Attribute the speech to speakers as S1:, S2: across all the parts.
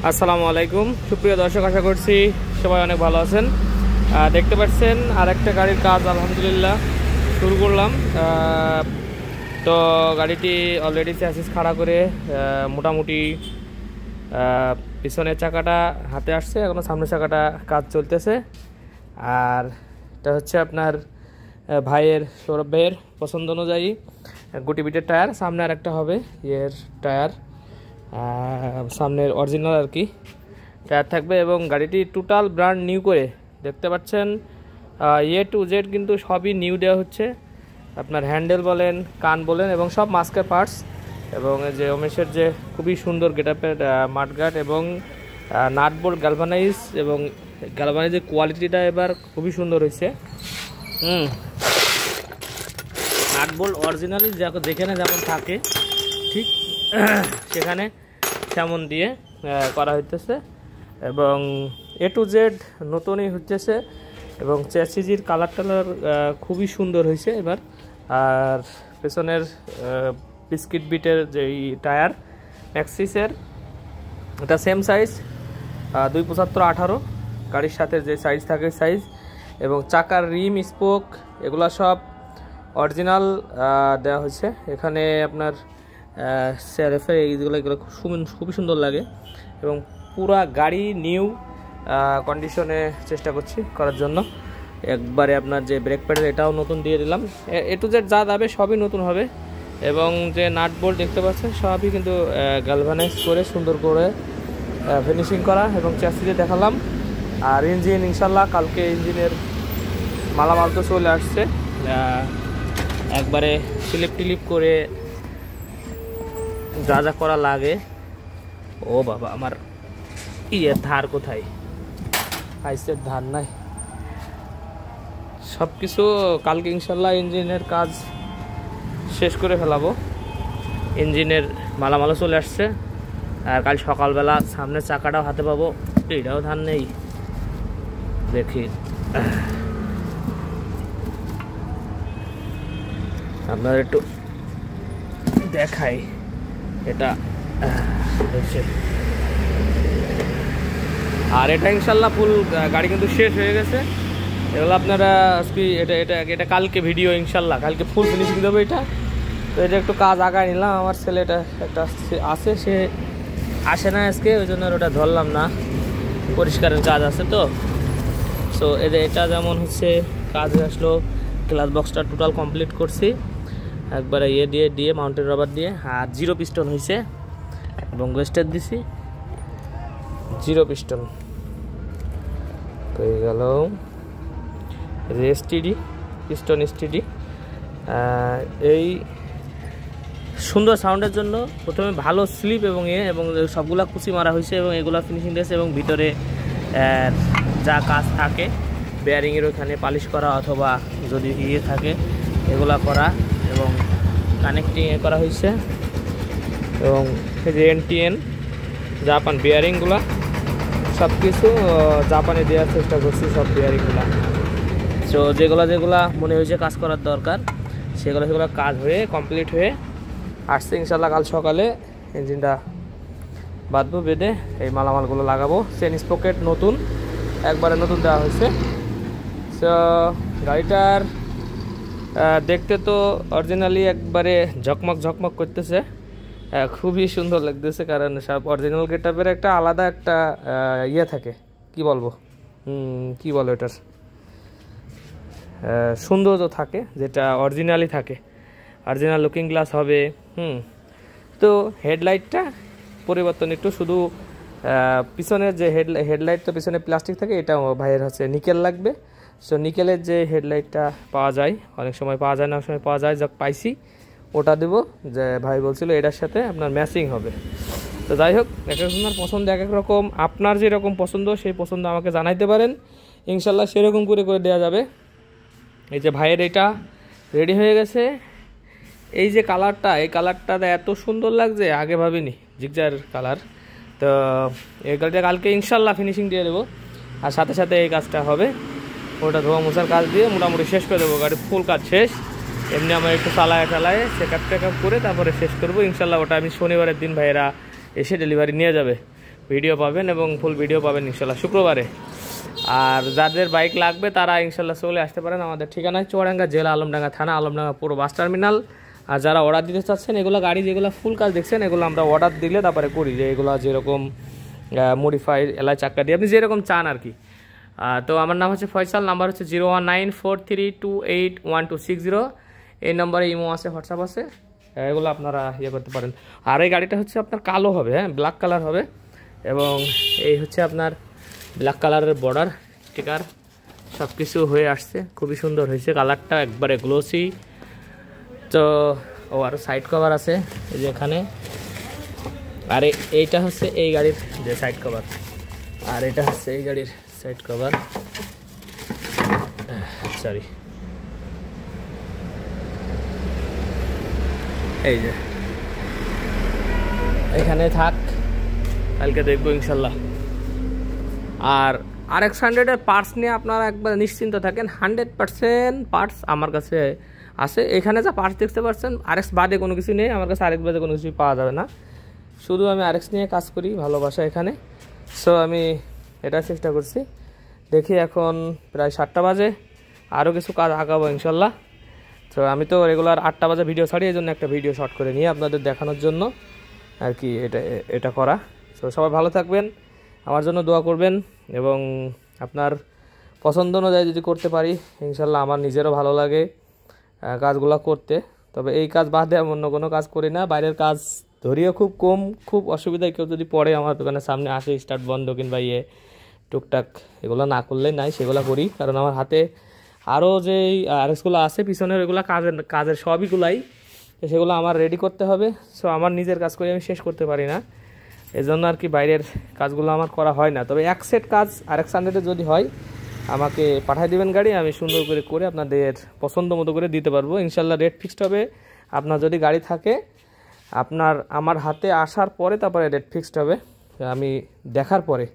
S1: আসসালামু আলাইকুম সুপ্রিয় দর্শক, আশা করছি সবাই অনেক ভালো আছেন। দেখতে পাচ্ছেন আরেকটা গাড়ির কাজ আলহামদুলিল্লাহ শুরু করলাম। তো গাড়িটি অলরেডি চ্যাসিস খাড়া করে মোটামুটি পিছনের চাকাটা হাতে আসছে, এখনও সামনের চাকাটা কাজ চলতেছে। আর এটা হচ্ছে আপনার ভাইয়ের, সৌরভ ভাইয়ের পছন্দ অনুযায়ী গুটি বিটের টায়ার, সামনে আর একটা হবে ইয়ের টায়ার, সামনের অরিজিনাল আর কি টায়ার থাকবে। এবং গাড়িটি টোটাল ব্র্যান্ড নিউ করে দেখতে পাচ্ছেন, এ টু জেড কিন্তু সবই নিউ দেওয়া হচ্ছে। আপনার হ্যান্ডেল বলেন, কান বলেন, এবং সব মাস্কের পার্টস, এবং যে ওমেশের যে খুবই সুন্দর গেটআপের মাঠগার্ড এবং নাটবোল্ট গ্যালভানাইজ, এবং গ্যালভানাইজের কোয়ালিটিটা এবার খুবই সুন্দর হয়েছে। নাটবোল্ট অরিজিনালি যেখানে যেমন থাকে ঠিক সেখানে তেমন দিয়ে করা হইতেছে, এবং এ টু জেড নতুনই হচ্ছে। এবং চ্যাসিসের কালার টালার খুবই সুন্দর হয়েছে এবার। আর পেছনের বিস্কিট বিটের যেই টায়ার ম্যাক্সিসের, এটা সেম সাইজ 275/18 গাড়ির সাথে যে সাইজ থাকে সাইজ, এবং চাকার রিম স্পোক এগুলো সব অরিজিনাল দেওয়া হয়েছে। এখানে আপনার সেরেফে এগুলো খুবই সুন্দর লাগে, এবং পুরা গাড়ি নিউ কন্ডিশনে চেষ্টা করছি করার জন্য। একবারে আপনার যে ব্রেক প্যাডেল এটাও নতুন দিয়ে দিলাম, এ টু জেড যা যাবে সবই নতুন হবে। এবং যে নাট বোল্ট দেখতে পাচ্ছেন সবই কিন্তু গ্যালভানাইজ করে সুন্দর করে ফিনিশিং করা, এবং চ্যাসিসে দেখালাম। আর ইঞ্জিন ইনশাল্লাহ কালকে ইঞ্জিনের মালামাল তো চলে আসছে, একবারে স্লিপ টিলিপ করে যা যা করা লাগে। ও বাবা, আমার ধার কোথায়, আইসের ধার নাই, সব কিছু কালকে ইনশাল্লাহ ইঞ্জিনের কাজ শেষ করে ফেলাবো। ইঞ্জিনের মালামালও চলে আসছে, আর কাল সকালবেলা সামনের চাকাটাও হাতে পাবো। এটাও ধার নেই, দেখি আপনার একটু দেখাই। এটা হচ্ছে, আর এটা ইনশাল্লাহ ফুল গাড়ি কিন্তু শেষ হয়ে গেছে। এগুলো আপনারা আজকে এটা কালকে ভিডিও, ইনশাল্লাহ কালকে ফুল ফিনিশিং দেবো এটা। তো এটা একটু কাজ আগায় নিলাম, আমার ছেলেটা একটা আছে, সে আসে না আজকে, ওই জন্য ওটা ধরলাম না, পরিষ্কারের কাজ আছে তো। সো এটা যেমন হচ্ছে কাজ আসলো, গ্লাস বক্সটা টোটাল কমপ্লিট করছি একবারে দিয়ে মাউন্টেন রবার দিয়ে। আর 0 পিস্টন হয়েছে, এবং ওয়েস্টার দিছি 0 পিস্টন হয়ে গেল। এসটিডি পিস্টন এসটিডি, এই সুন্দর সাউন্ডের জন্য প্রথমে ভালো স্লিপ এবং সবগুলা কুচি মারা হয়েছে, এবং এগুলা ফিনিশিং দিয়েছে। এবং ভিতরে যা কাজ থাকে বেয়ারিংয়ের ওখানে পালিশ করা, অথবা যদি থাকে এগুলা করা, এবং কানেক্টিং করা হয়েছে। এবং এনটিএন জাপান বিয়ারিংগুলা সব কিছু জাপানে দেওয়ার চেষ্টা করছি, সব বিয়ারিংগুলা। সো যেগুলা মনে হয়েছে কাজ করার দরকার সেগুলো কাজ হয়ে কমপ্লিট হয়ে আসছে। ইনশাল্লাহ কাল সকালে ইঞ্জিনটা বাঁধবো, বেঁধে এই মালামালগুলো লাগাবো। চেন স্পকেট নতুন, একবারে নতুন দেওয়া হয়েছে। সো গাড়িটার দেখতে তো অরিজিনালি একবারে ঝকমক করতেছে, খুবই সুন্দর লাগতেছে। কারণ সব অরিজিনাল গেটআপের একটা আলাদা একটা থাকে, কি বলবো এটার সৌন্দর্য থাকে, যেটা অরিজিনালি থাকে। অরিজিনাল লুকিং গ্লাস হবে। তো হেডলাইটটা পরিবর্তন একটু, শুধু পিছনের যে হেডলাইট তো পিছনে প্লাস্টিক থাকে, এটা ভাইয়ের হচ্ছে নিকেল লাগবে। সো নিকেলের যে হেডলাইটটা পাওয়া যায়, অনেক সময় পাওয়া যায় না, অনেক সময় পাওয়া যায়, যা পাইছি ওটা দেবো। যে ভাই বলছিল এটার সাথে আপনার ম্যাচিং হবে। তো যাই হোক, এক একজনের পছন্দ এক এক রকম, আপনার যেরকম পছন্দ সেই পছন্দ আমাকে জানাইতে পারেন, ইনশাল্লাহ সেরকম করে দেওয়া যাবে। এই যে ভাইয়ের এটা রেডি হয়ে গেছে। এই যে কালারটা, এই কালারটা এত সুন্দর লাগছে, আগে ভাবিনি, জিগজার কালার। তো এই গাড়িটা কালকে ইনশাল্লাহ ফিনিশিং দিয়ে দেবো, আর সাথে সাথে এই কাজটা হবে। ওটা ধোয়া মোছার কাজ দিয়ে মোটামুটি শেষ করে দেবো, গাড়ির ফুল কাজ শেষ। এমনি আমার একটু চালায় চেক আপ করে তারপরে শেষ করবো ইনশাল্লাহ। ওটা আমি শনিবারের দিন ভাইয়েরা এসে ডেলিভারি নিয়ে যাবে। ভিডিও পাবেন এবং ফুল ভিডিও পাবেন ইনশাল্লাহ শুক্রবারে। আর যাদের বাইক লাগবে তারা ইনশাল্লাহ চলে আসতে পারেন আমাদের ঠিকানায় চুয়াডাঙ্গা জেলা আলমডাঙ্গা থানা আলমডাঙ্গা পুরো বাস টার্মিনাল। আর যারা অর্ডার দিতে চাচ্ছেন এগুলো গাড়ি যেগুলো ফুল কাজ দেখছেন এগুলো আমরা অর্ডার দিলে তারপরে করি, যে এগুলো যেরকম মডিফাই এলাই চাক্কা দিয়ে আপনি যেরকম চান আর কি। তো আমার নাম হচ্ছে ফয়সাল, নাম্বার হচ্ছে 01943281260। এই নম্বরে ইমো আছে, হোয়াটসঅ্যাপ আছে, এগুলো আপনারা ইয়ে করতে পারেন। আর এই গাড়িটা হচ্ছে আপনার কালো হবে, হ্যাঁ ব্ল্যাক কালার হবে, এবং এই হচ্ছে আপনার ব্ল্যাক কালারের বর্ডার স্টিকার সব কিছু হয়ে আসছে, খুবই সুন্দর হয়েছে কালারটা, একবারে গ্লোসি। তো ও আরও সাইড কভার আছে এই যে এখানে, আর এইটা হচ্ছে এই গাড়ির যে সাইড কভার, আর এটা হচ্ছে এই গাড়ির সাইড কভার, সরি এই যে এখানে থাক, কালকে দেখবো ইনশাল্লাহ। আর RX-100-এর পার্টস নিয়ে আপনারা একবার নিশ্চিন্ত থাকেন, 100% পার্টস আমার কাছে আছে। এখানে যা পার্টস দেখতে পাচ্ছেন RX বাদে কোনো কিছু নেই আমার কাছে, RX বাদে কোনো কিছুই পাওয়া যাবে না, শুধু আমি RX নিয়ে কাজ করি, ভালোবাসা এখানে। সো আমি এটা চেষ্টা করছি, দেখি এখন প্রায় 7টা বাজে, আরও কিছু কাজ আগাবো ইনশাল্লাহ। তো আমি তো রেগুলার 8টা বাজে ভিডিও ছাড়ি, এই জন্য একটা ভিডিও শর্ট করে নিয়ে আপনাদের দেখানোর জন্য আর কি এটা করা। তো সবাই ভালো থাকবেন, আমার জন্য দোয়া করবেন, এবং আপনার পছন্দ অনুযায়ী যদি করতে পারি ইনশাল্লাহ আমার নিজেরও ভালো লাগে কাজগুলো করতে। তবে এই কাজ বাদে আমি অন্য কোনো কাজ করি না, বাইরের কাজ ধরিও খুব কম, খুব অসুবিধায় কেউ যদি পড়ে আমার দোকানের সামনে আসে স্টার্ট বন্ধ কিংবা টুকটাক এগুলো না করলেই নাই, সেগুলো করি, কারণ আমার হাতে আরও যে RX-গুলো আছে পিছনের ওইগুলো কাজের সবইগুলাই, সেগুলো আমার রেডি করতে হবে। সো আমার নিজের কাজ করে আমি শেষ করতে পারি না, এজন্য আর কি বাইরের কাজগুলো আমার করা হয় না। তবে এক সেট কাজ RX-100-এ যদি হয় আমাকে পাঠিয়ে দেবেন গাড়ি, আমি সুন্দর করে আপনাদের পছন্দ মতো করে দিতে পারবো ইনশাল্লাহ। রেট ফিক্সড হবে, আপনার যদি গাড়ি থাকে আমার হাতে আসার পরে তারপরে রেট ফিক্সড হবে, আমি দেখার পরে।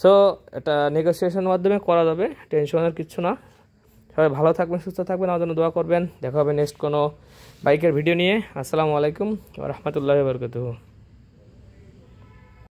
S1: সো এটা নেগোসিয়েশনের মাধ্যমে করা যাবে, টেনশনের কিছু না। সবাই ভালো থাকবেন, সুস্থ থাকবেন, আমার জন্য দোয়া করবেন। দেখা হবে নেক্সট কোনো বাইকের ভিডিও নিয়ে। আসসালামু আলাইকুম ওয়া রাহমাতুল্লাহি ওয়া বারাকাতুহু।